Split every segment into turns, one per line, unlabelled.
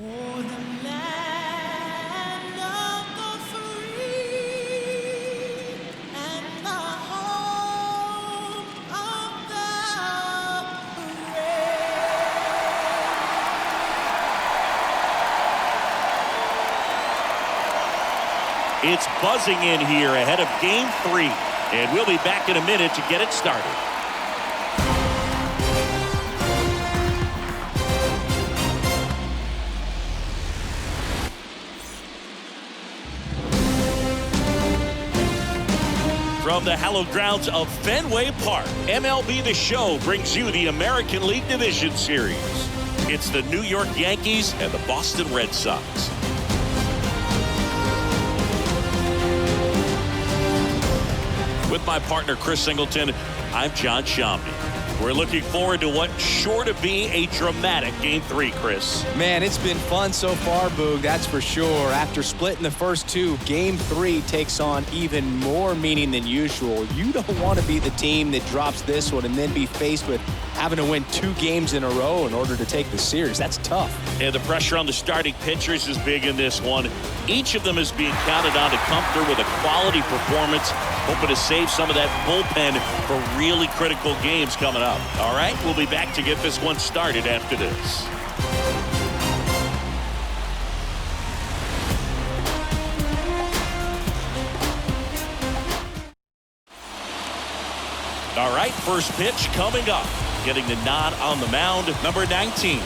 land of the free and the home of the brave.
It's buzzing in here ahead of Game 3, and we'll be back in a minute to get it started. From the hallowed grounds of Fenway Park, MLB The Show brings you the American League Division Series. It's the New York Yankees and the Boston Red Sox. With my partner, Chris Singleton, I'm John Shambi. We're looking forward to what's sure to be a dramatic Game 3, Chris.
Man, it's been fun so far, Boog, that's for sure. After splitting the first two, Game 3 takes on even more meaning than usual. You don't want to be the team that drops this one and then be faced with having to win 2 games in a row in order to take the series. That's tough.
And the pressure on the starting pitchers is big in this one. Each of them is being counted on to come through with a quality performance, hoping to save some of that bullpen for really critical games coming up. All right, we'll be back to get this one started after this. All right, first pitch coming up. Getting the nod on the mound, number 19.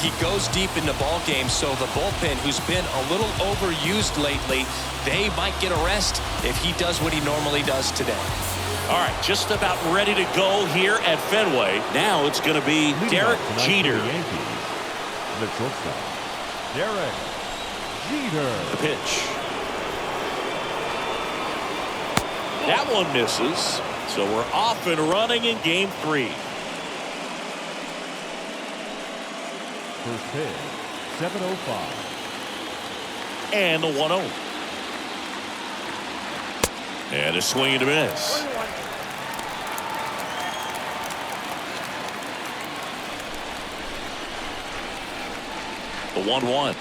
He goes deep in the ball game, so the bullpen, who's been a little overused lately, they might get a rest if he does what he normally does today.
All right, just about ready to go here at Fenway. Now it's going to be Derek Jeter.
The shortstop, Derek Jeter.
The pitch. That one misses. So we're off and running in Game 3.
First pitch, 7:05.
And the 1-0. And a swing and a miss. The 1-1.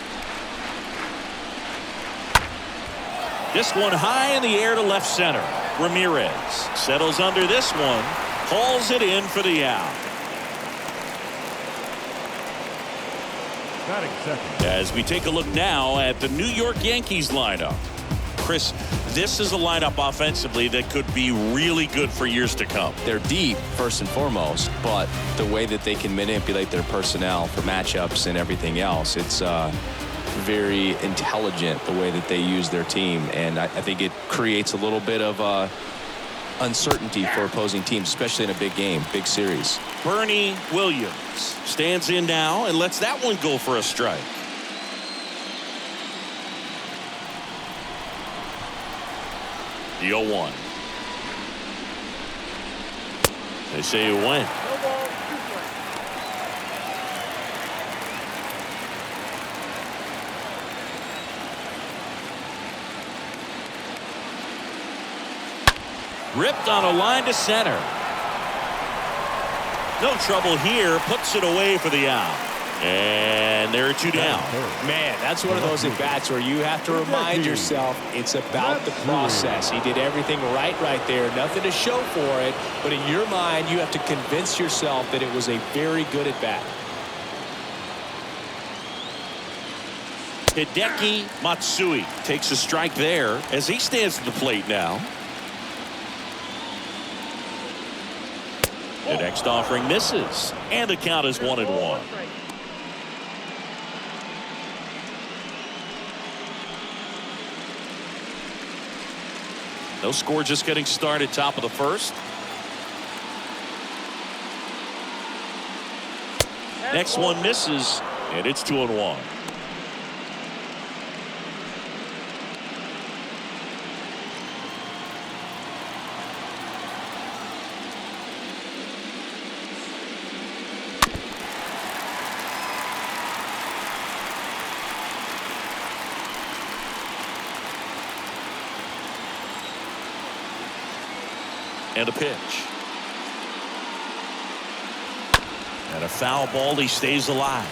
This one high in the air to left center. Ramirez settles under this one, hauls it in for the out.
Batting second.
As we take a look now at the New York Yankees lineup. Chris, this is a lineup offensively that could be really good for years to come.
They're deep, first and foremost, but the way that they can manipulate their personnel for matchups and everything else, it's very intelligent the way that they use their team, and I think it creates a little bit of uncertainty for opposing teams, especially in a big game, big series.
Bernie Williams stands in now and lets that one go for a strike. The 0-1. They say you win. Ripped on a line to center. No trouble here. Puts it away for the out. And there are 2 down.
Man, that's one of those at-bats where you have to remind yourself it's about the process. He did everything right there. Nothing to show for it. But in your mind, you have to convince yourself that it was a very good at-bat.
Hideki Matsui takes a strike there as he stands at the plate now. The next offering misses, and the count is 1-1. No score, just getting started, top of the first. Next one misses, and it's 2-1. And a pitch. And a foul ball. He stays alive.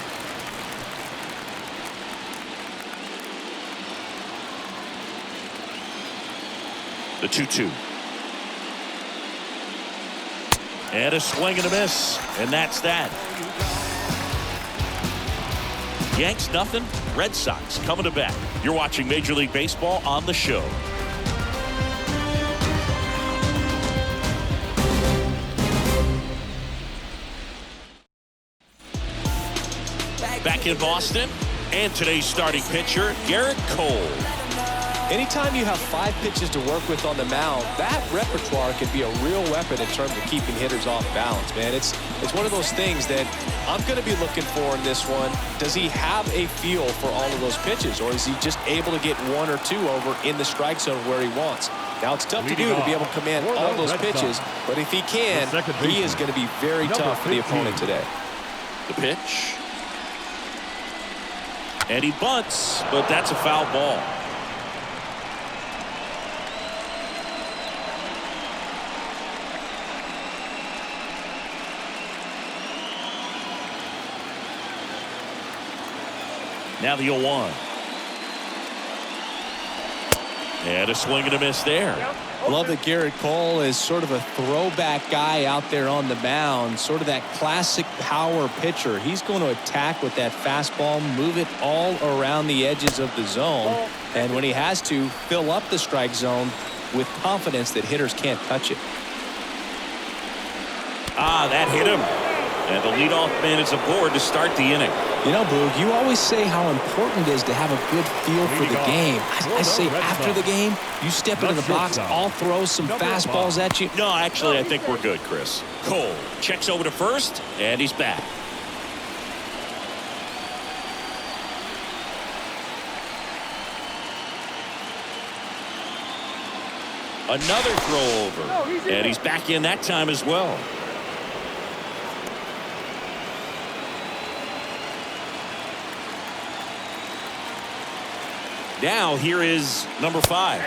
The 2-2. And a swing and a miss. And that's that. Yanks nothing. Red Sox coming to bat. You're watching Major League Baseball on the show. Back in Boston, and today's starting pitcher, Garrett Cole.
Anytime you have 5 pitches to work with on the mound, that repertoire can be a real weapon in terms of keeping hitters off balance, man. It's one of those things that I'm going to be looking for in this one. Does he have a feel for all of those pitches, or is he just able to get 1 or 2 over in the strike zone where he wants? Now, it's tough to do to be able to command all those pitches, but if he can, he is going to be very tough for the opponent today.
The pitch. And he bunts, but that's a foul ball. Now the 0-1. And a swing and a miss there.
I love that Garrett Cole is sort of a throwback guy out there on the mound, sort of that classic power pitcher. He's going to attack with that fastball, move it all around the edges of the zone, and when he has to, fill up the strike zone with confidence that hitters can't touch it.
That hit him. And the leadoff man is aboard to start the inning.
You know, Boog, you always say how important it is to have a good feel for the game. I say after the game, you step into the box, I'll throw some fastballs at you.
No, actually, I think we're good, Chris. Cole checks over to first, and he's back. Another throw over, and he's back in that time as well. Now here is number 5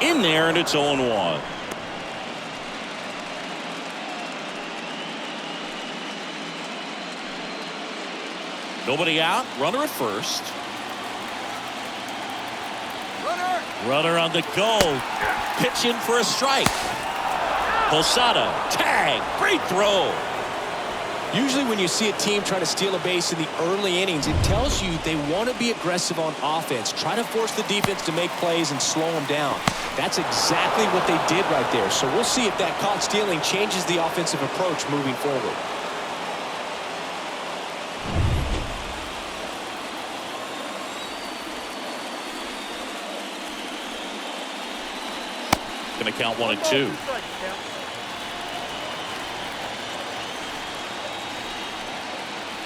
in there, and it's 0-1. Nobody out. Runner at first. Runner on the go. Pitch in for a strike. Posada tag. Great throw.
Usually when you see a team try to steal a base in the early innings, it tells you they want to be aggressive on offense. Try to force the defense to make plays and slow them down. That's exactly what they did right there. So we'll see if that caught stealing changes the offensive approach moving forward.
Going to count 1 and 2.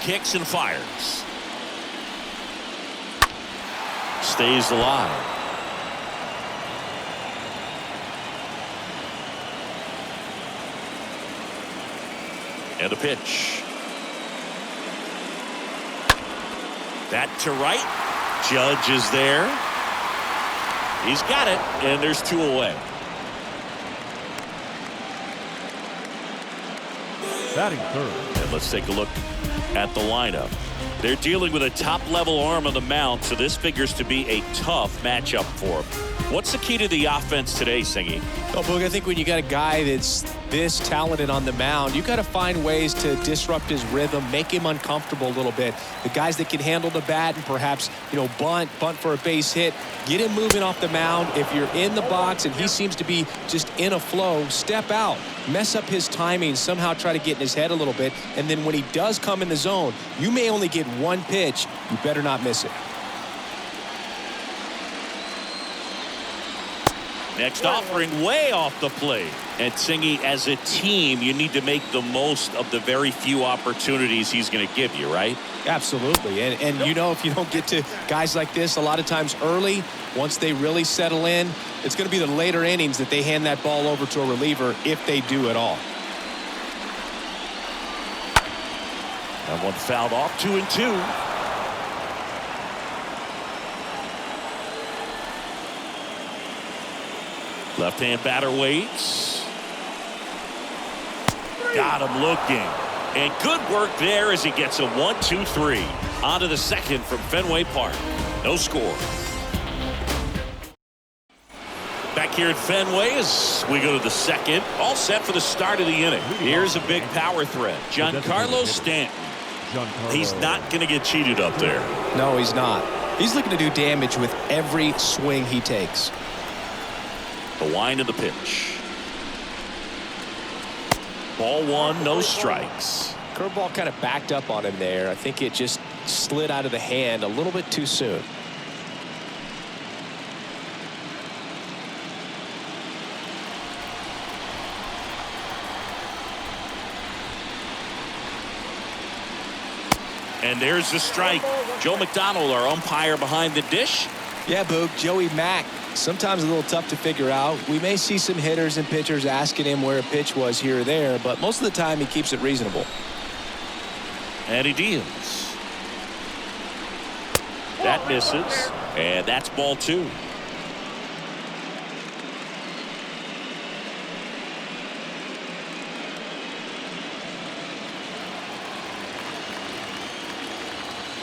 Kicks and fires. Stays alive. And a pitch. That to right. Judge is there. He's got it, and there's 2 away.
Batting third.
And let's take a look at the lineup. They're dealing with a top-level arm on the mound, so this figures to be a tough matchup for them. What's the key to the offense today, Singy?
Well, Boog, I think when you got a guy that's this talented on the mound, you got to find ways to disrupt his rhythm, make him uncomfortable a little bit. The guys that can handle the bat and perhaps, bunt for a base hit, get him moving off the mound. If you're in the box and he seems to be just in a flow, step out, mess up his timing, somehow try to get in his head a little bit. And then when he does come in the zone, you may only get 1 pitch. You better not miss it.
Next offering way off the plate. And Singy, as a team, you need to make the most of the very few opportunities he's going to give you, right?
Absolutely. And if you don't get to guys like this a lot of times early, once they really settle in, it's going to be the later innings that they hand that ball over to a reliever if they do at all.
That one fouled off. 2 and 2. Left-hand batter waits. Got him looking. And good work there as he gets a 1-2-3. On to the second from Fenway Park. No score. Back here at Fenway as we go to the second. All set for the start of the inning. Here's a big power threat. Giancarlo Stanton. He's not going to get cheated up there.
No, he's not. He's looking to do damage with every swing he takes.
The wind of the pitch. Ball one, no strikes.
Curveball kind of backed up on him there. I think it just slid out of the hand a little bit too soon.
And there's the strike. Joe McDonald, our umpire behind the dish.
Yeah, Boog, Joey Mack, sometimes a little tough to figure out. We may see some hitters and pitchers asking him where a pitch was here or there, but most of the time he keeps it reasonable.
And he deals. That misses. And that's ball two.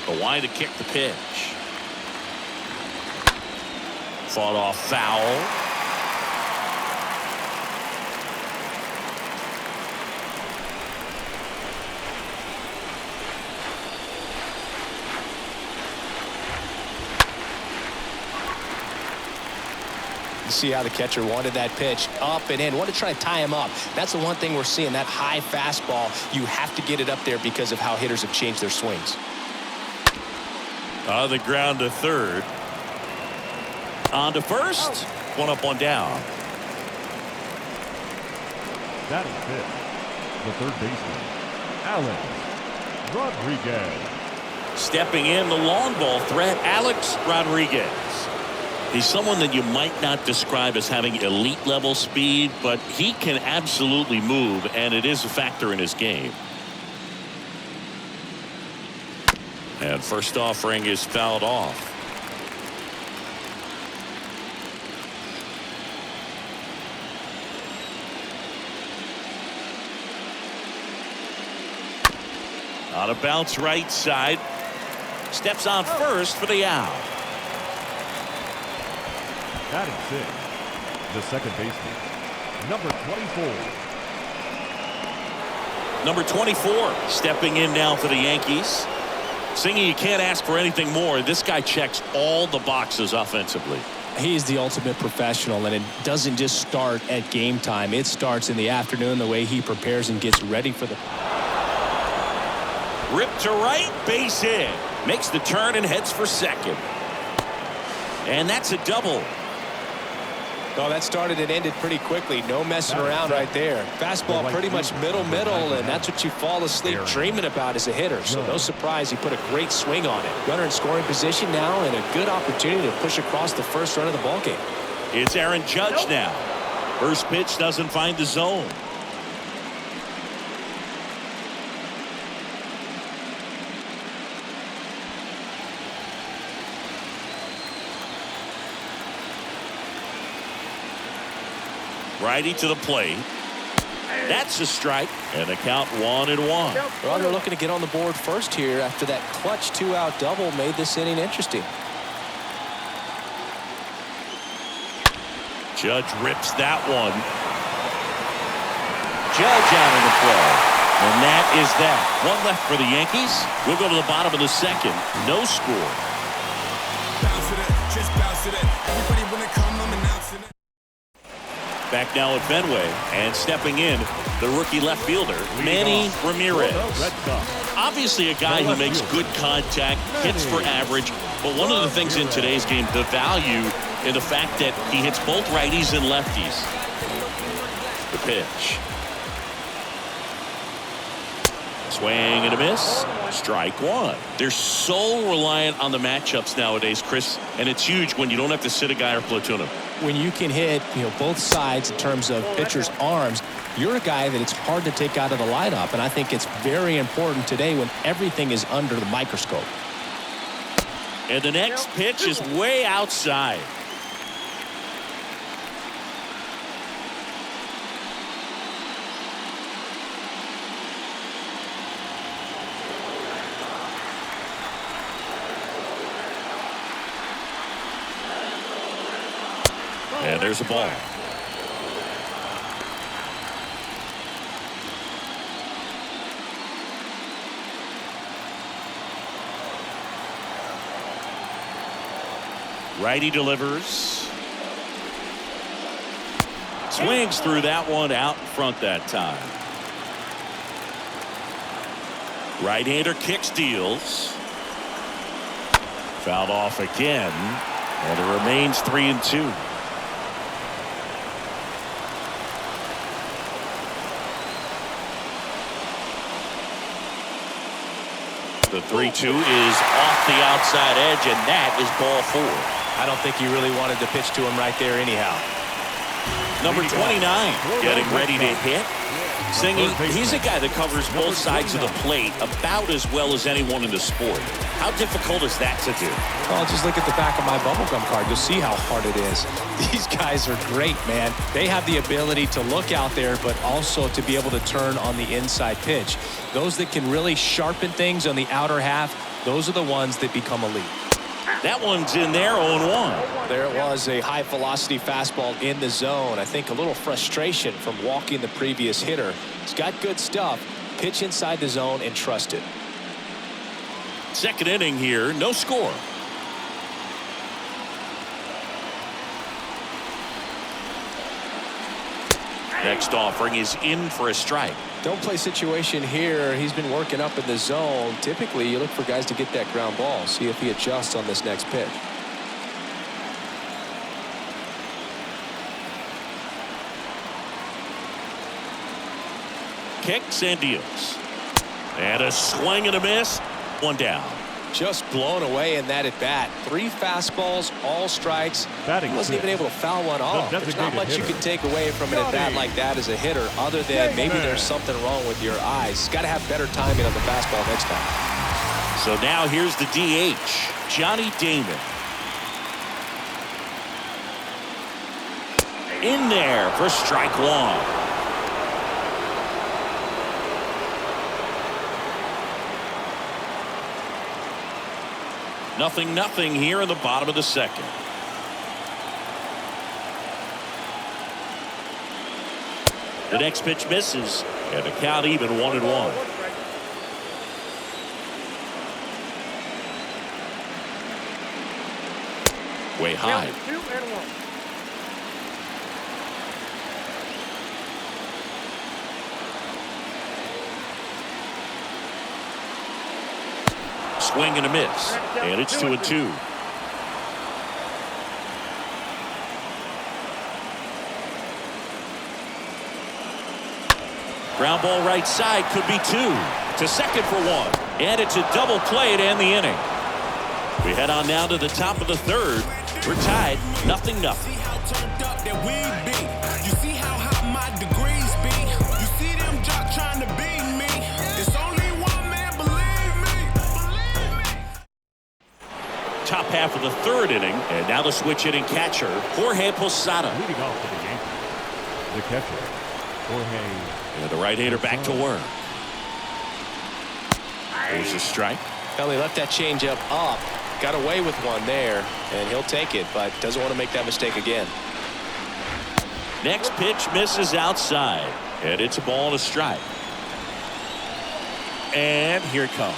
The wind to kick the pitch. Fought off foul.
You see how the catcher wanted that pitch up and in. Want to try to tie him up. That's the one thing we're seeing, that high fastball. You have to get it up there because of how hitters have changed their swings.
On the ground to third. On to first. One up, one down.
Batting fifth, the third baseman, Alex Rodriguez.
Stepping in, the long ball threat, Alex Rodriguez. He's someone that you might not describe as having elite level speed, but he can absolutely move, and it is a factor in his game. And first offering is fouled off. On a bounce right side. Steps on first for the out.
Batting sixth, the second baseman, number 24.
Number 24 stepping in now for the Yankees. Singy, you can't ask for anything more. This guy checks all the boxes offensively.
He is the ultimate professional, and it doesn't just start at game time. It starts in the afternoon, the way he prepares and gets ready for the...
Rip to right, base hit. Makes the turn and heads for second. And that's a double.
Oh, that started and ended pretty quickly. No messing around right there. Fastball pretty much middle, and that's what you fall asleep dreaming about as a hitter. So no surprise he put a great swing on it. Runner in scoring position now, and a good opportunity to push across the first run of the ballgame.
It's Aaron Judge now. First pitch doesn't find the zone. Righty to the plate. That's a strike, and a count 1-1.
Well, they're looking to get on the board first here after that clutch two-out double made this inning interesting.
Judge rips that one. Judge out of the play. And that is that. One left for the Yankees. We'll go to the bottom of the second. No score.
Bounce it, just bounce it. Everybody wanna come, I'm announcing it.
Back now at Fenway, and stepping in, the rookie left fielder, Manny Ramirez. Obviously a guy who makes good contact, hits for average, but one of the things in today's game, the value in the fact that he hits both righties and lefties. The pitch. Swing and a miss. Strike one. They're so reliant on the matchups nowadays, Chris, and it's huge when you don't have to sit a guy or platoon him.
When you can hit, both sides in terms of pitchers' arms, you're a guy that it's hard to take out of the lineup, and I think it's very important today when everything is under the microscope.
And the next pitch is way outside. And there's a ball. Righty delivers. Swings through that one out in front that time. Right-hander kicks, deals. Fouled off again. And it remains 3-2. The 3-2 is off the outside edge, and that is ball 4.
I don't think you really wanted to pitch to him right there anyhow.
Number 29 getting ready to hit. Singing, he's a guy that covers both sides of the plate about as well as anyone in the sport. How difficult is that to do?
Oh, just look at the back of my bubblegum card. You'll see how hard it is. These guys are great, man. They have the ability to look out there, but also to be able to turn on the inside pitch. Those that can really sharpen things on the outer half, those are the ones that become elite.
That one's in there, 0-1.
There it was, a high velocity fastball in the zone. I think a little frustration from walking the previous hitter. He's got good stuff. Pitch inside the zone and trust it.
Second inning here, no score. Next offering is in for a strike.
Don't play situation here. He's been working up in the zone. Typically, you look for guys to get that ground ball. See if he adjusts on this next pitch.
Kicks and deals. And a swing and a miss. One down.
Just blown away in that at bat. 3 fastballs, all strikes.
Batting
He wasn't even able to foul one off. There's not much you can take away from an at bat like that as a hitter, other than maybe there's something wrong with your eyes. Got to have better timing on the fastball next time.
So now here's the DH, Johnny Damon. In there for strike 1. Nothing here in the bottom of the second. The next pitch misses, and the count even 1-1. Way high. Swing and a miss, and it's 2-2. Ground ball right side, could be 2. To second for 1, and it's a double play to end the inning. We head on now to the top of the third. We're tied, 0-0. Top half of the third inning, and now the switch hitting catcher, Jorge Posada.
Leading off for the Yankees, the catcher, Jorge.
And the right-hander back to work. There's a strike.
Well, he left that changeup up, got away with one there, and he'll take it, but doesn't want to make that mistake again.
Next pitch misses outside, and it's a ball and a strike. And here it comes.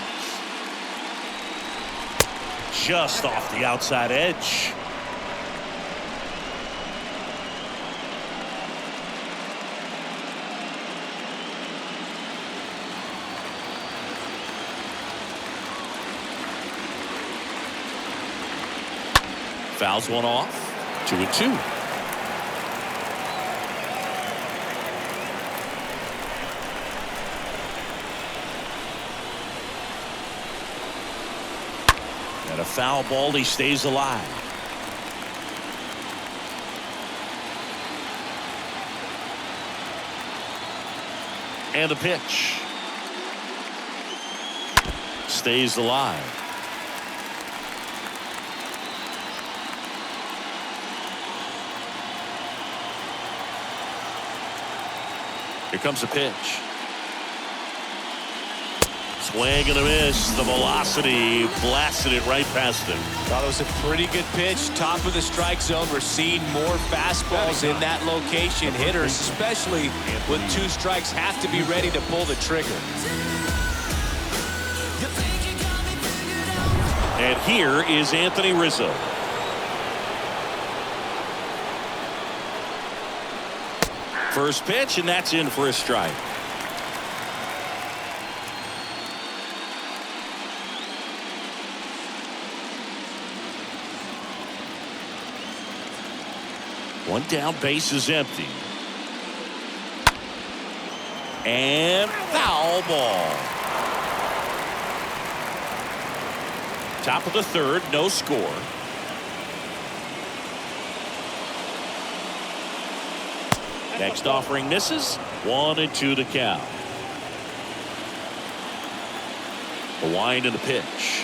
Just off the outside edge. Fouls one off. 2-2. And a foul ball, he stays alive. And the pitch. Stays alive. Here comes the pitch. Swing and a miss. The velocity blasted it right past him.
That was a pretty good pitch. Top of the strike zone. We're seeing more fastballs in that location. Hitters, especially with 2 strikes, have to be ready to pull the trigger.
And here is Anthony Rizzo. First pitch, and that's in for a strike. One down, base is empty. And foul ball. Top of the third, no score. Next offering misses. 1-2 to count. The wind and the pitch.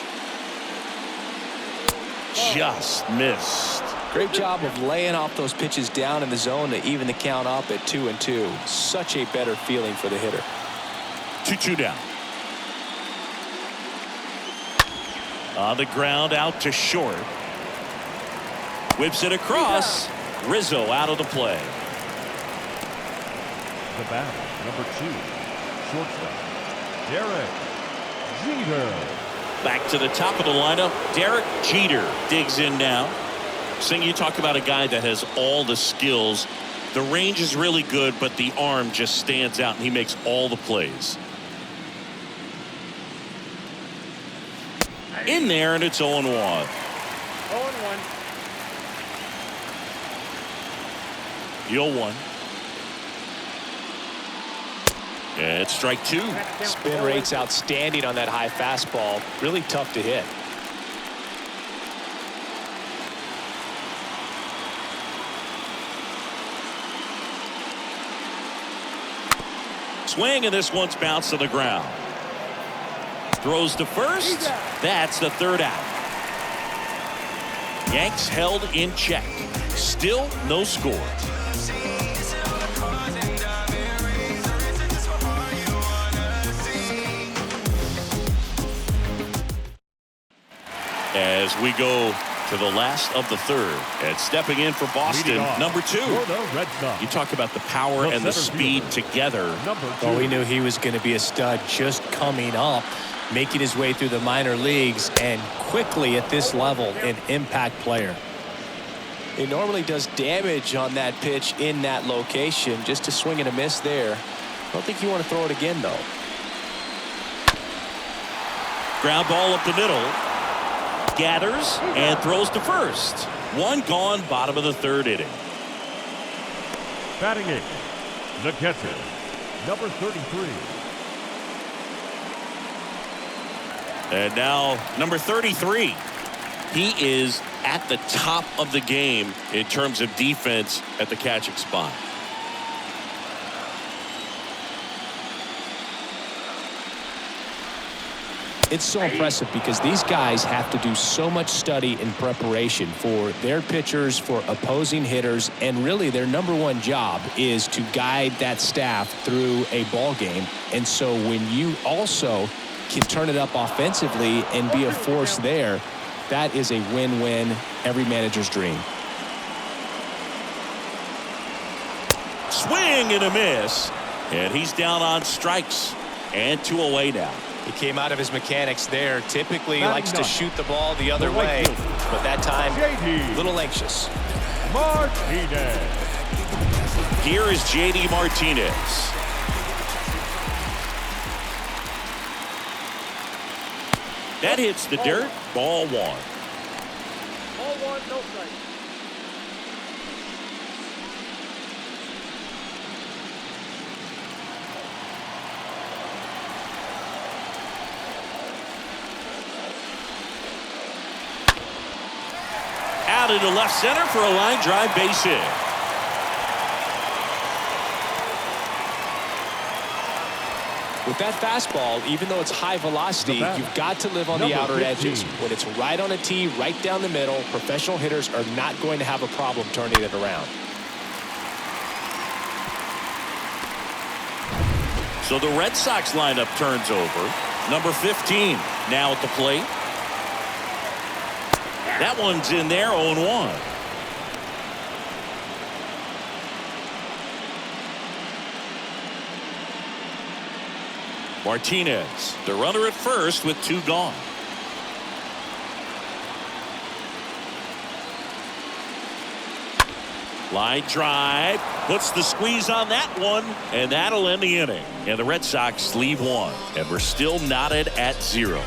Just missed.
Great job of laying off those pitches down in the zone to even the count up at 2-2. Such a better feeling for the hitter.
2-2 down. On the ground, out to short. Whips it across. Rizzo out of the play.
The batter, number 2, shortstop, Derek Jeter.
Back to the top of the lineup. Derek Jeter digs in now. Sing, you talk about a guy that has all the skills. The range is really good, but the arm just stands out, and he makes all the plays. In there, and it's 0-1.
0-1.
The 0-1. And it's strike 2.
Spin rate's outstanding on that high fastball. Really tough to hit.
Swing, and this one's bounced to the ground. Throws to first. That's the third out. Yanks held in check. Still no score. As we go to the last of the third, and stepping in for Boston, number 2. You talk about the power and the speed together.
Well, we knew he was going to be a stud just coming up, making his way through the minor leagues, and quickly at this level, an impact player. He normally does damage on that pitch in that location. Just a swing and a miss there. I don't think you want to throw it again, though.
Ground ball up the middle. Gathers and throws to first. One gone, bottom of the third inning.
Batting 8, the catcher, number 33.
And now number 33. He is at the top of the game in terms of defense at the catching spot.
It's so impressive because these guys have to do so much study and preparation for their pitchers, for opposing hitters, and really their number one job is to guide that staff through a ball game. And so when you also can turn it up offensively and be a force there, that is a win-win, every manager's dream.
Swing and a miss, and he's down on strikes, and 2 away now.
He came out of his mechanics there. Typically likes to shoot the ball the other way, but that time a little anxious.
Martinez.
Here is J.D. Martinez. That hits the dirt. Ball 1.
Ball 1, no strike.
Out into left center for a line drive base hit.
With that fastball, even though it's high velocity, you've got to live on the outer edges. When it's right on a tee, right down the middle, professional hitters are not going to have a problem turning it around.
So the Red Sox lineup turns over. Number 15 now at the plate. That one's in there, 0-1. Martinez, the runner at first with 2 gone. Line drive, puts the squeeze on that one, and that'll end the inning. And the Red Sox leave 1, and we're still knotted at 0.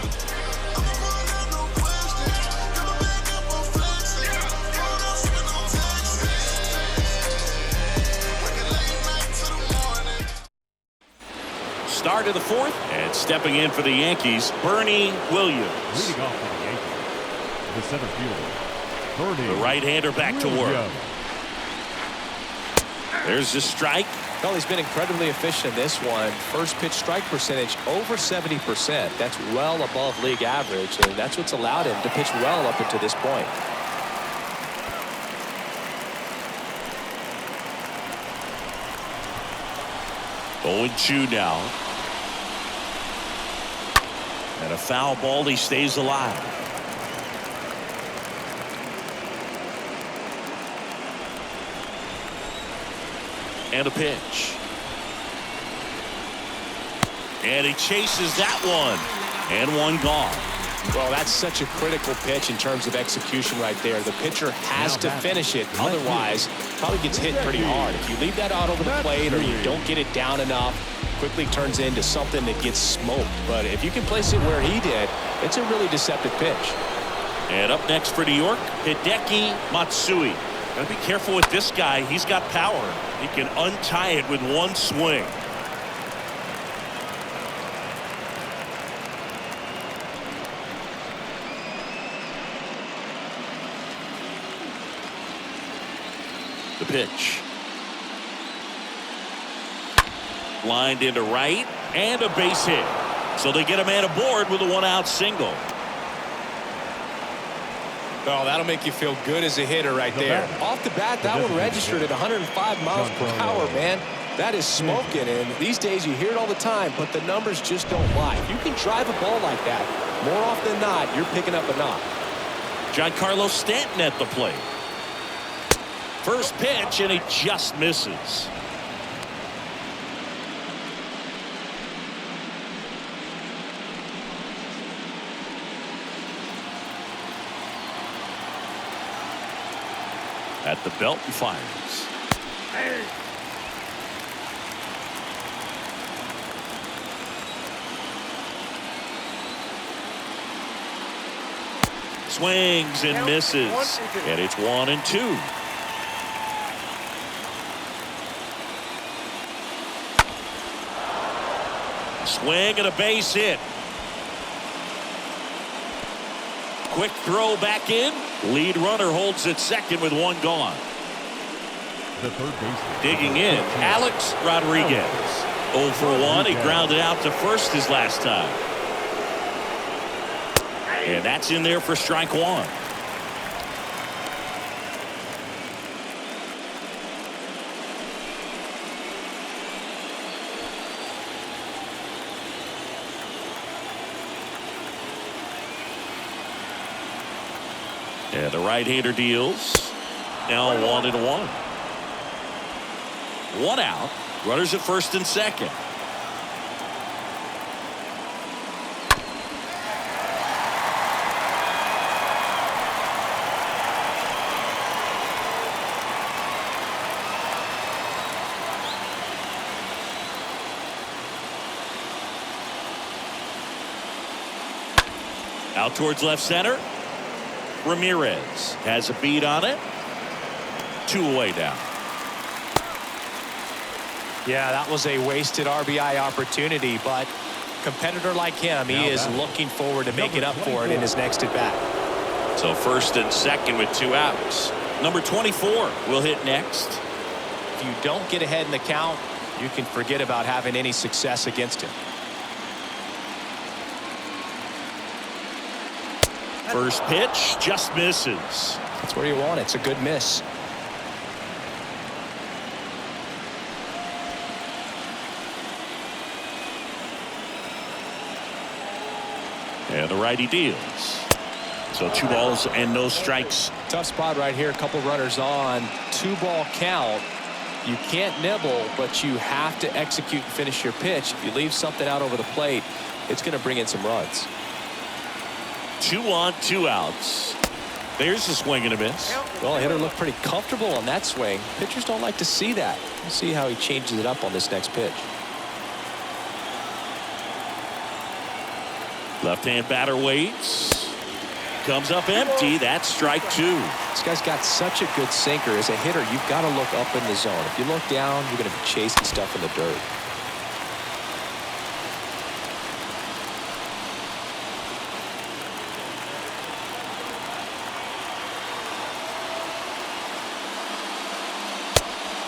Start of the 4th, and stepping in for the Yankees, Bernie Williams.
Leading off for the Yankees, the center fielder, Bernie.
The right-hander back to work. There's the strike.
Well, he's been incredibly efficient in this one. First pitch strike percentage over 70%. That's well above league average, and that's what's allowed him to pitch well up until this point.
Oh, 2 now. And a foul ball. He stays alive. And a pitch. And he chases that one. And 1 gone.
Well, that's such a critical pitch in terms of execution right there. The pitcher has to finish it. Otherwise, probably gets hit pretty hard. If you leave that out over the plate or you don't get it down enough, quickly turns into something that gets smoked. But if you can place it where he did, it's a really deceptive pitch.
And up next for New York, Hideki Matsui. Gotta be careful with this guy. He's got power. He can untie it with 1 swing. The pitch. Lined into right, and a base hit. So they get a man aboard with a 1-out single.
Oh, that'll make you feel good as a hitter right there. Off the bat, that one registered at 105 miles per hour, man. That is smoking, and these days you hear it all the time, but the numbers just don't lie. If you can drive a ball like that, more often than not, you're picking up a knock.
Giancarlo Stanton at the plate. First pitch, and he just misses. At the belt and fires. Swings and misses. And it's 1-2. Swing and a base hit. Quick throw back in. Lead runner holds at second with 1 gone.
The third baseman.
Digging in, Alex Rodriguez. 0 for 1. He grounded out to first his last time. And that's in there for strike 1. And the right-hander deals. Now 1-1. 1 out. Runners at first and second. Out towards left center. Ramirez has a beat on it. 2 away now.
Yeah, that was a wasted RBI opportunity, but competitor like him, he is looking forward to making up for it in his next at bat.
So first and second with 2 outs. Number 24 will hit next.
If you don't get ahead in the count, you can forget about having any success against him.
First pitch just misses.
That's where you want it. It's a good miss.
And the righty deals. So 2 balls and no strikes.
Tough spot right here. A couple runners on. 2-ball count. You can't nibble, but you have to execute and finish your pitch. If you leave something out over the plate, it's going to bring in some runs.
2 on, 2 outs. There's a swing and a miss.
Well, the hitter looked pretty comfortable on that swing. Pitchers don't like to see that. We'll see how he changes it up on this next pitch.
Left-hand batter waits. Comes up empty. That's strike 2.
This guy's got such a good sinker. As a hitter, you've got to look up in the zone. If you look down, you're going to be chasing stuff in the dirt.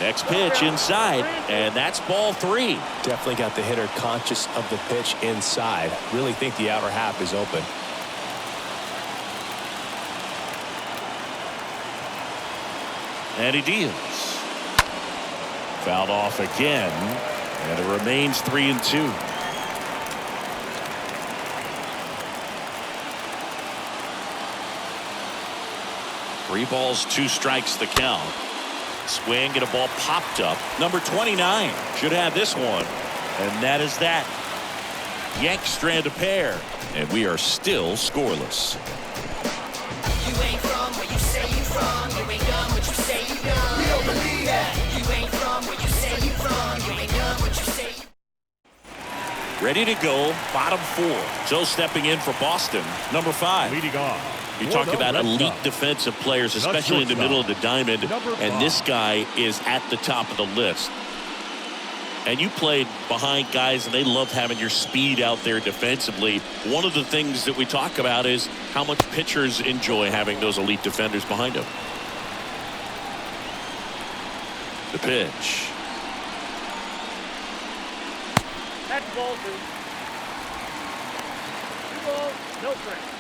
Next pitch inside, and that's ball 3.
Definitely got the hitter conscious of the pitch inside. Really think the outer half is open.
And he deals. Fouled off again, and it remains 3-2. Three balls, 2 strikes the count. Swing and a ball popped up. Number 29 should have this one, and that is that. Yanks strand a pair, and we are still scoreless.
You ain't from where you say you from. You ain't done what you say you done. We don't believe that. You ain't from where you say you from. You ain't done what you say.
Ready to go, bottom 4. So stepping in for Boston, number 5.
Leading off.
You talk about elite defensive players, especially in the middle of the diamond, and this guy is at the top of the list. And you played behind guys, and they love having your speed out there defensively. One of the things that we talk about is how much pitchers enjoy having those elite defenders behind them. The pitch.
That's ball 2. 2 balls, no strikes.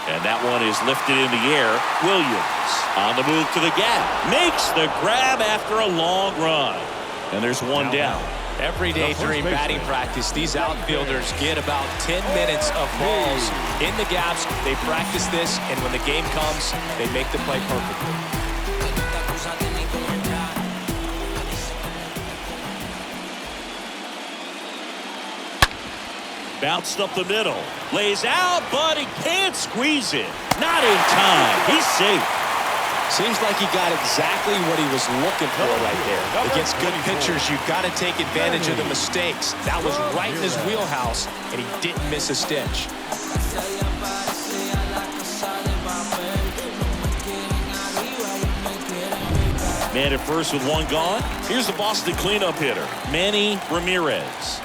And that one is lifted in the air. Williams on the move to the gap. Makes the grab after a long run. And there's one down.
Every day during batting practice, these outfielders get about 10 minutes of balls in the gaps. They practice this, and when the game comes, they make the play perfectly.
Bounced up the middle. Lays out, but he can't squeeze it. Not in time. He's safe.
Seems like he got exactly what he was looking for right there. Against good pitchers, you've got to take advantage of the mistakes. That was right in his wheelhouse, and he didn't miss a stitch.
Man at first with one gone. Here's the Boston cleanup hitter, Manny Ramirez.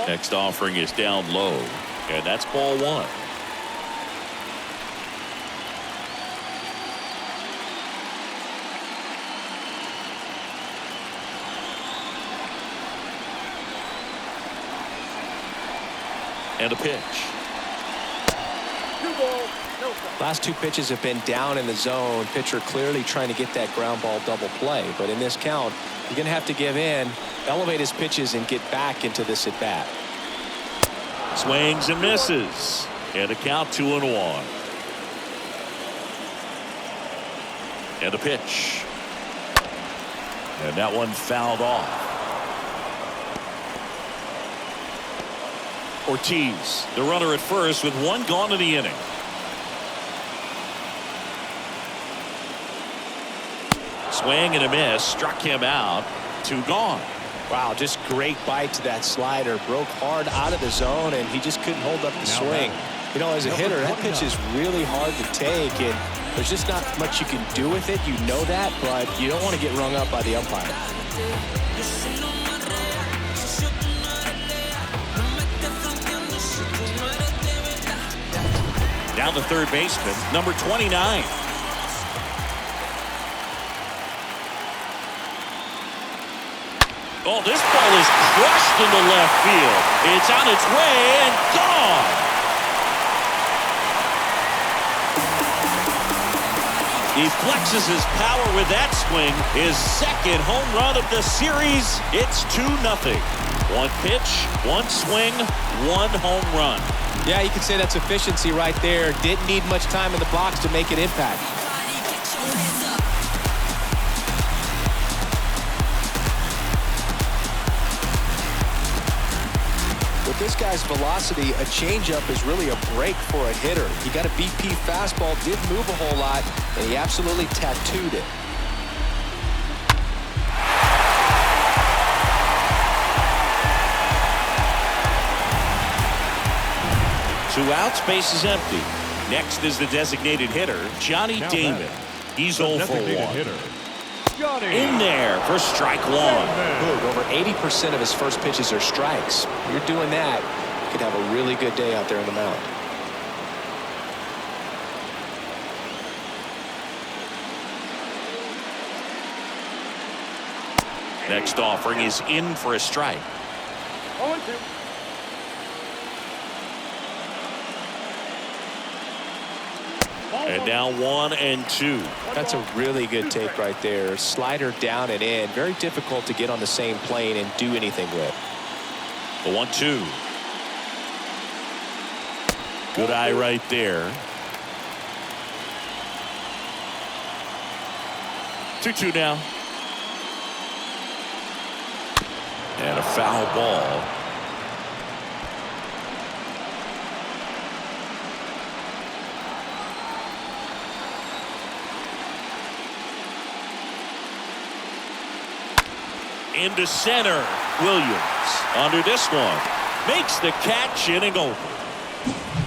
Next offering is down low, and that's ball 1. And a pitch.
2 balls, no strikes.
Last 2 pitches have been down in the zone. Pitcher clearly trying to get that ground ball double play. But in this count, you're going to have to give in, elevate his pitches, and get back into this at bat.
Swings and misses. And a count 2-1. And a pitch. And that one fouled off. Ortiz, the runner at first with one gone in the inning. Swing and a miss, struck him out. 2 gone.
Wow, just great bite to that slider. Broke hard out of the zone, and he just couldn't hold up the swing. You know, as a hitter, that pitch is really hard to take, and there's just not much you can do with it. You know that, but you don't want to get rung up by the umpire.
Down the third baseman, number 29. Oh, this ball is crushed into left field. It's on its way and gone. He flexes his power with that swing. His second home run of the series. It's 2-0. One pitch, one swing, one home run.
Yeah, you can say that's efficiency right there. Didn't need much time in the box to make an impact. With this guy's velocity, a changeup is really a break for a hitter. He got a BP fastball, didn't move a whole lot, and he absolutely tattooed it.
Two outs, base is empty. Next is the designated hitter, Johnny Damon. He's 0 for 1. In there for strike one.
Look, over 80% of his first pitches are strikes. You're doing that, you could have a really good day out there on the mound.
Next offering is in for a strike.
0-2.
And now 1-2.
That's a really good take right there. Slider down and in. Very difficult to get on the same plane and do anything with.
The 1-2. Good eye right there. 2-2 now. And a foul ball. Into center. Williams under this one. Makes the catch, inning over.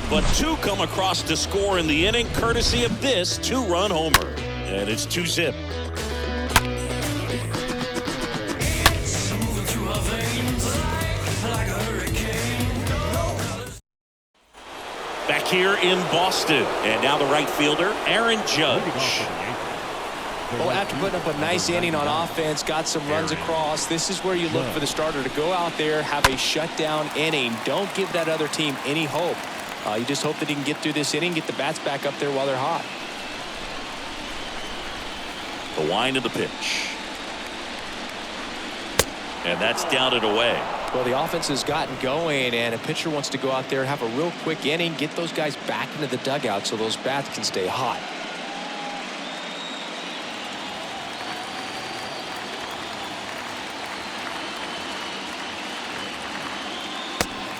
But two come across to score in the inning courtesy of this two-run homer. And it's 2-0. Back here in Boston. And now the right fielder, Aaron Judge.
Well, after putting up a nice inning on offense, got some runs across, this is where you look for the starter to go out there, have a shutdown inning. Don't give that other team any hope. You just hope that he can get through this inning, get the bats back up there while they're hot.
The wind of the pitch. And that's down and away.
Well, the offense has gotten going, and a pitcher wants to go out there, have a real quick inning, get those guys back into the dugout so those bats can stay hot.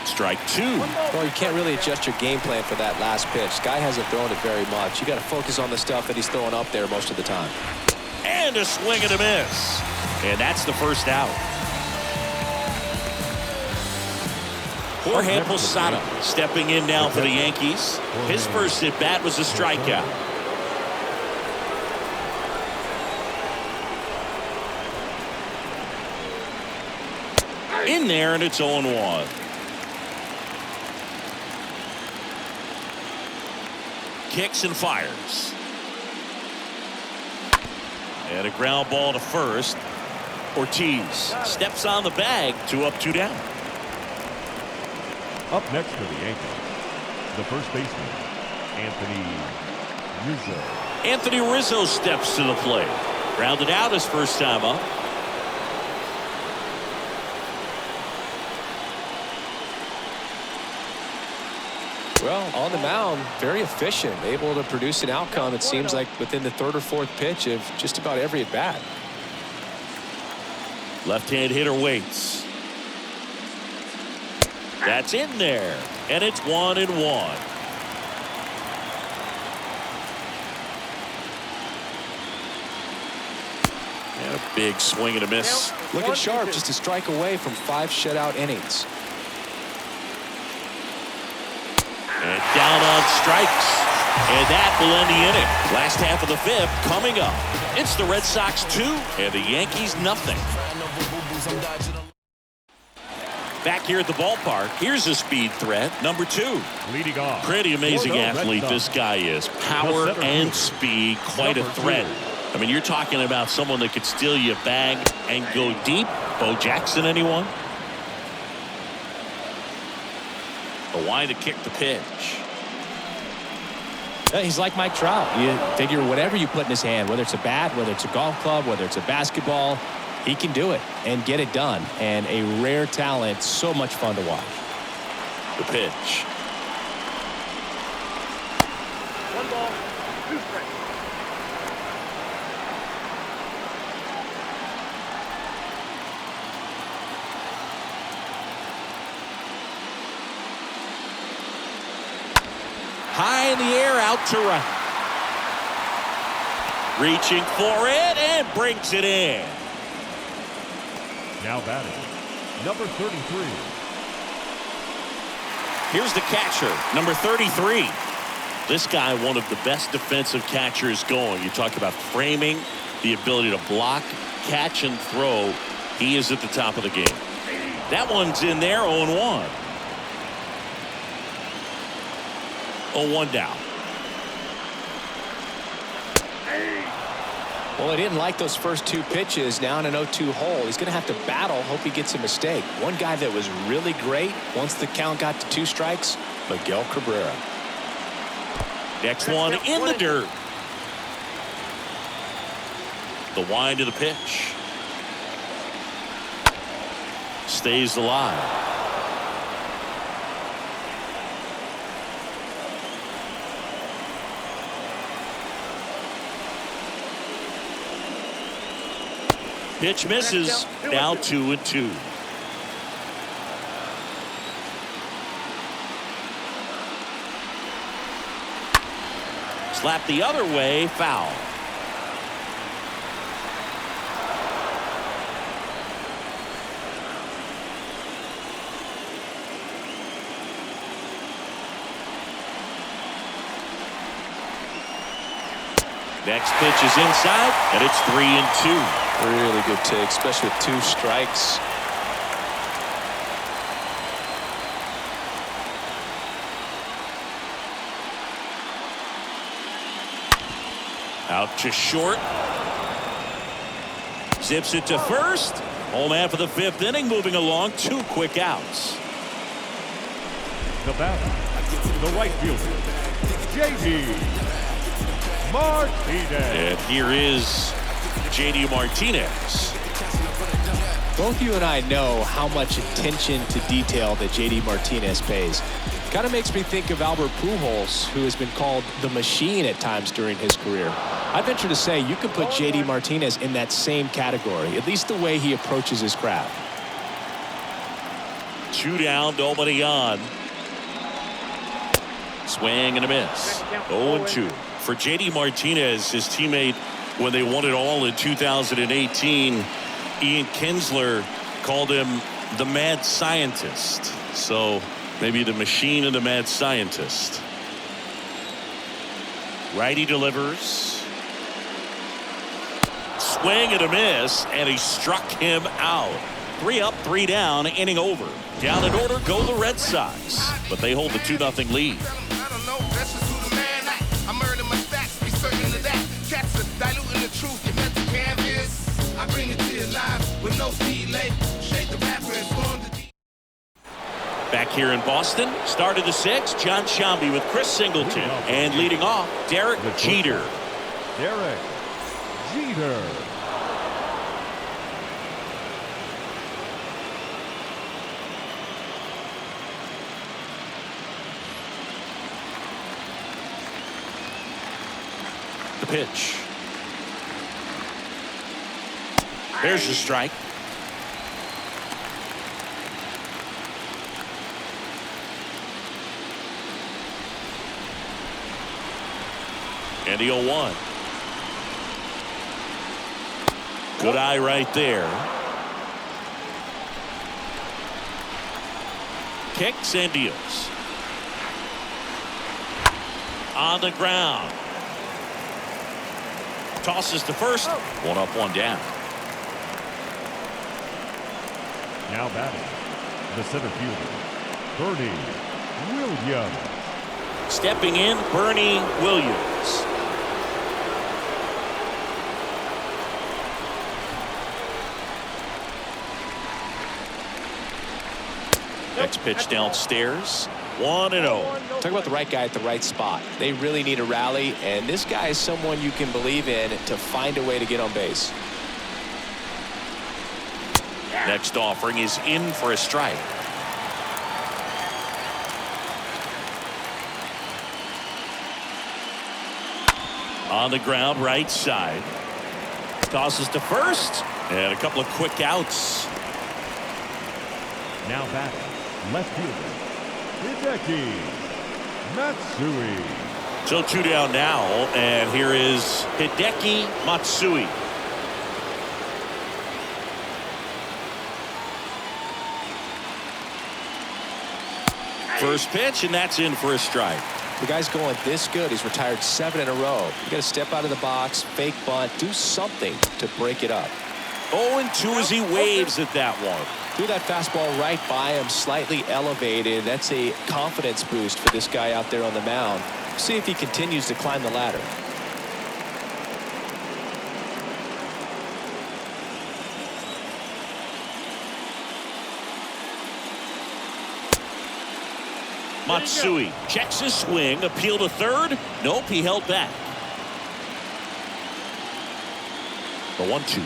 Strike two.
Well, you can't really adjust your game plan for that last pitch. Guy hasn't thrown it very much. You got to focus on the stuff that he's throwing up there most of the time.
And a swing and a miss. And that's the first out. Jorge Posada stepping in now for the Yankees. His first at bat was a strikeout. In there, and it's 0-1. Kicks and fires. And a ground ball to first. Ortiz steps on the bag. 2 up, 2 down.
Up next for the Yankees, the first baseman, Anthony Rizzo.
Anthony Rizzo steps to the plate. Grounded out his first time up.
Well, on the mound, very efficient, able to produce an outcome, it seems like, within the third or fourth pitch of just about every at bat.
Left-hand hitter waits. That's in there, and it's 1-1. And a big swing and a miss.
Looking sharp, just a strike away from 5 shutout innings.
And down on strikes. And that will end the inning. Last half of the 5th coming up. It's the Red Sox 2 and the Yankees nothing. Back here at the ballpark, here's a speed threat, number 2.
Leading off.
Pretty amazing athlete this guy is. Power and speed, quite a threat. I mean, you're talking about someone that could steal your bag and go deep. Bo Jackson, anyone? The wind to kick the pitch.
He's like Mike Trout. You figure whatever you put in his hand, whether it's a bat, whether it's a golf club, whether it's a basketball, he can do it and get it done. And a rare talent, so much fun to watch.
The pitch.
1 ball, 2 strikes.
High in the air, out to right. Reaching for it and brings it in.
Now batting, number 33.
Here's the catcher, number 33. This guy, one of the best defensive catchers going. You talk about framing, the ability to block, catch, and throw. He is at the top of the game. That one's in there, 0-1. 0-1 down.
Well, he didn't like those first 2 pitches. Now in an 0-2 hole, he's going to have to battle, hope he gets a mistake. One guy that was really great once the count got to 2 strikes, Miguel Cabrera.
Next one in the dirt. The wind of the pitch. Stays alive. Pitch misses. Now 2-2. Slap the other way, foul. Next pitch is inside, and it's 3-2.
Really good take, especially with 2 strikes.
Out to short. Zips it to first. Home after the 5th inning, moving along. 2 quick outs.
The batter, the right fielder, J.D. Martinez.
And here is J.D. Martinez.
Both you and I know how much attention to detail that J.D. Martinez pays. Kind of makes me think of Albert Pujols, who has been called the machine at times during his career. I venture to say you could put J.D. Martinez in that same category, at least the way he approaches his craft.
2 down, nobody on. Swing and a miss. 0-2. For J.D. Martinez, his teammate, when they won it all in 2018, Ian Kinsler called him the mad scientist. So maybe the machine and the mad scientist. Righty delivers. Swing and a miss, and he struck him out. 3 up, 3 down, inning over. Down in order go the Red Sox, but they hold the 2-0 lead.
I don't know, that's just who the man I. I murder my stats, be certain of that. Cats are diluting the truth, your mental canvas. I bring it to you live with no delay. Shake the rapper and form the
Back here in Boston, start of the 6th, John Shambi with Chris Singleton. And leading off, Derek Jeter.
Derek Jeter.
The pitch. There's your strike. And the 0-1. Good eye right there. Kicks and deals. On the ground. Tosses to first. 1 up, 1 down.
Now batting, the center fielder, Bernie Williams.
Stepping in, Bernie Williams. Next pitch downstairs. 1-0.
Talk about the right guy at the right spot. They really need a rally, and this guy is someone you can believe in to find a way to get on base.
Next offering is in for a strike. On the ground, right side. Tosses to first, and a couple of quick outs.
Now batting, left fielder, Hideki Matsui.
So 2 down now, and here is Hideki Matsui. First pitch, and that's in for a strike.
The guy's going this good. He's retired 7 in a row. You got to step out of the box, fake bunt, do something to break it up.
0-2 as he waves at that one.
Threw that fastball right by him, slightly elevated. That's a confidence boost for this guy out there on the mound. See if he continues to climb the ladder.
Matsui checks his swing, appeal to third. Nope, he held back. The 1-2.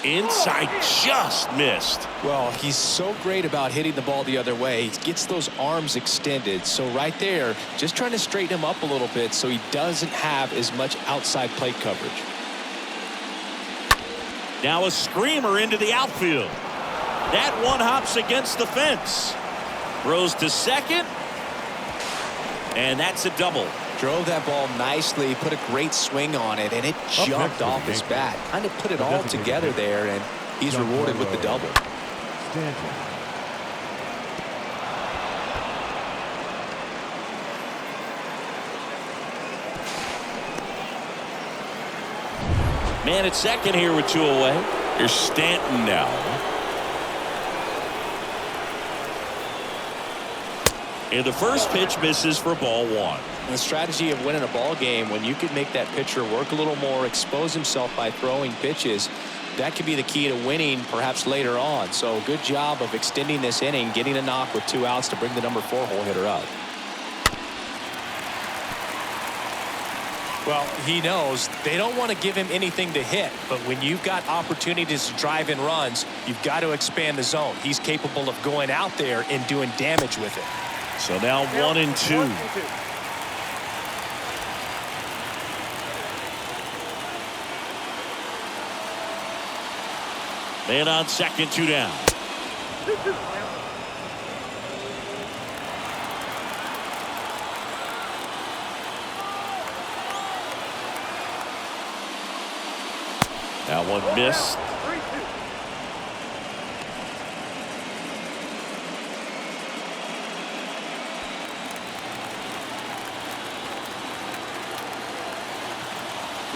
Inside, just missed.
Well, he's so great about hitting the ball the other way. He gets those arms extended. So right there, just trying to straighten him up a little bit so he doesn't have as much outside plate coverage.
Now a screamer into the outfield. That one hops against the fence. Throws to second. And that's a double.
Drove that ball nicely, put a great swing on it, and it jumped off his bat. Kind of put it all together there, and he's rewarded with the double.
Stanton.
Man at second here with 2 away. Here's Stanton now. And the first pitch misses for ball 1.
The strategy of winning a ball game, when you can make that pitcher work a little more, expose himself by throwing pitches, that could be the key to winning perhaps later on. So good job of extending this inning, getting a knock with 2 outs to bring the number 4 hole hitter up. Well, he knows they don't want to give him anything to hit, but when you've got opportunities to drive in runs, you've got to expand the zone. He's capable of going out there and doing damage with it.
So now 1-2. Man on second, 2 down. That one missed.
3-2.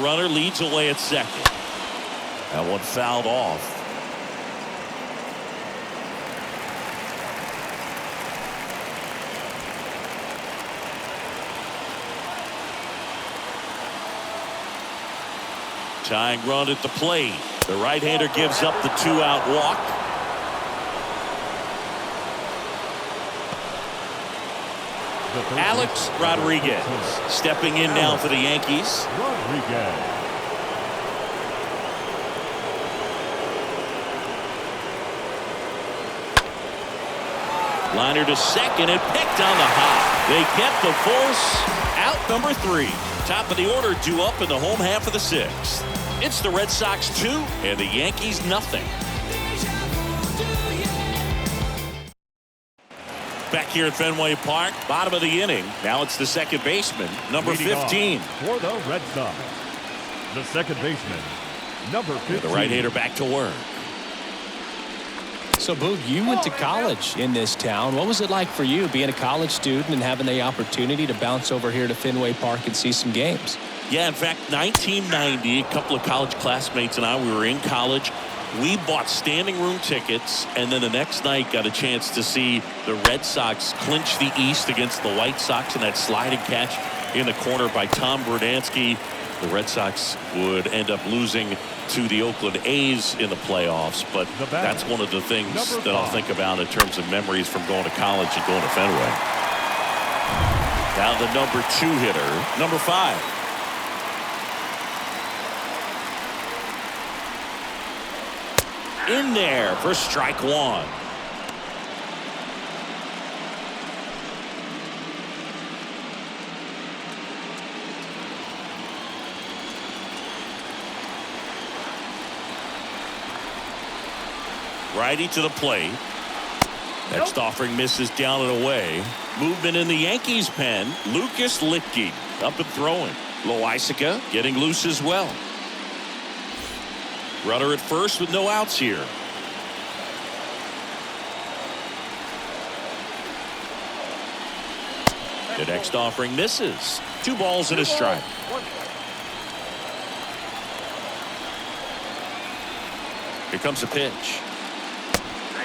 Runner leads away at second. That one fouled off. Tying run at the plate. The right-hander gives up the 2-out walk. Alex Rodriguez stepping in now for the Yankees.
Rodriguez.
Liner to second and picked on the hop. They kept the force. Out number 3. Top of the order due up in the home half of the 6th. It's the Red Sox 2 and the Yankees nothing. Back here at Fenway Park, bottom of the inning. Now it's the second baseman, number 15.
For the Red Sox, the second baseman, number 15.
The right-hander back to work.
So, Boog, you went to college in this town. What was it like for you being a college student and having the opportunity to bounce over here to Fenway Park and see some games?
Yeah, in fact, 1990, a couple of college classmates and I, we were in college. We bought standing room tickets, and then the next night got a chance to see the Red Sox clinch the East against the White Sox in that sliding catch in the corner by Tom Verdansky. The Red Sox would end up losing to the Oakland A's in the playoffs, but that's one of the things that I'll think about in terms of memories from going to college and going to Fenway. Now the number 2 hitter, number 5. In there for strike 1. Righty to the plate. Next offering misses down and away. Movement in the Yankees pen. Lucas Litke up and throwing. Loaisiga getting loose as well. Runner at first with no outs here. The next offering misses. 2 balls and a strike. Here comes a pitch.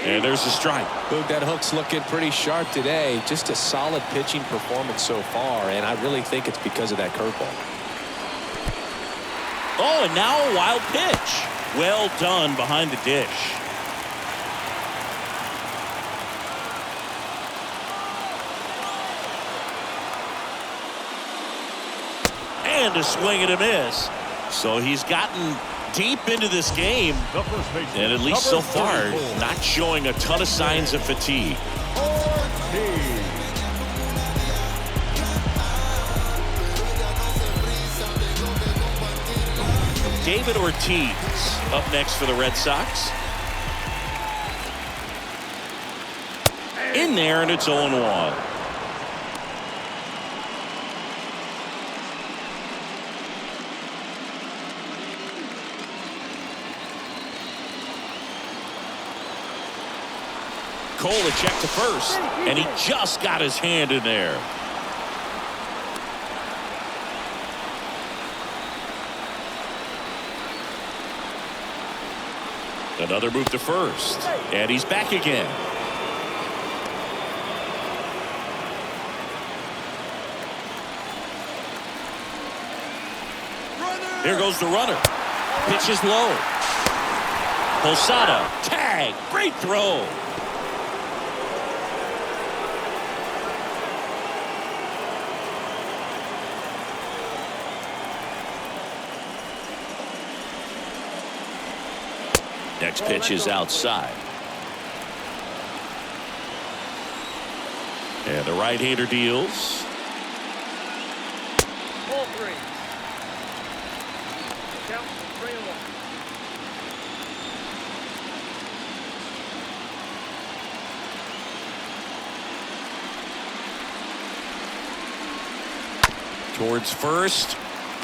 And there's a strike.
Boog, that hook's looking pretty sharp today. Just a solid pitching performance so far, and I really think it's because of that curveball.
Oh, and now a wild pitch. Well done behind the dish. And a swing and a miss. So he's gotten deep into this game, and at least so far not showing a ton of signs of fatigue. David Ortiz up next for the Red Sox. In there, and it's 0-1. Cole a check to first, and he just got his hand in there. Another move to first, and he's back again. Here goes the runner. Pitch is low. Posada, tag, great throw. Next pitch is outside. And the right-hander deals.
Ball 3. Count 3-1.
Towards first.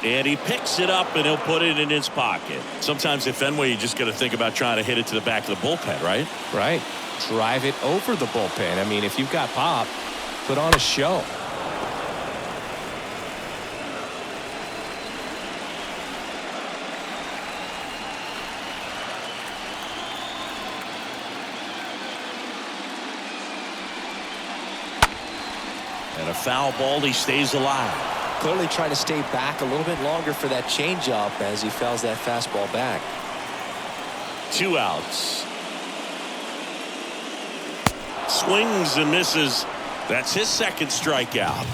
And he picks it up, and he'll put it in his pocket. Sometimes at Fenway, you just got to think about trying to hit it to the back of the bullpen, right?
Right. Drive it over the bullpen. I mean, if you've got pop, put on a show.
And a foul ball, he stays alive.
Clearly trying to stay back a little bit longer for that changeup as he fouls that fastball back.
2 outs. Swings and misses. That's his second strikeout.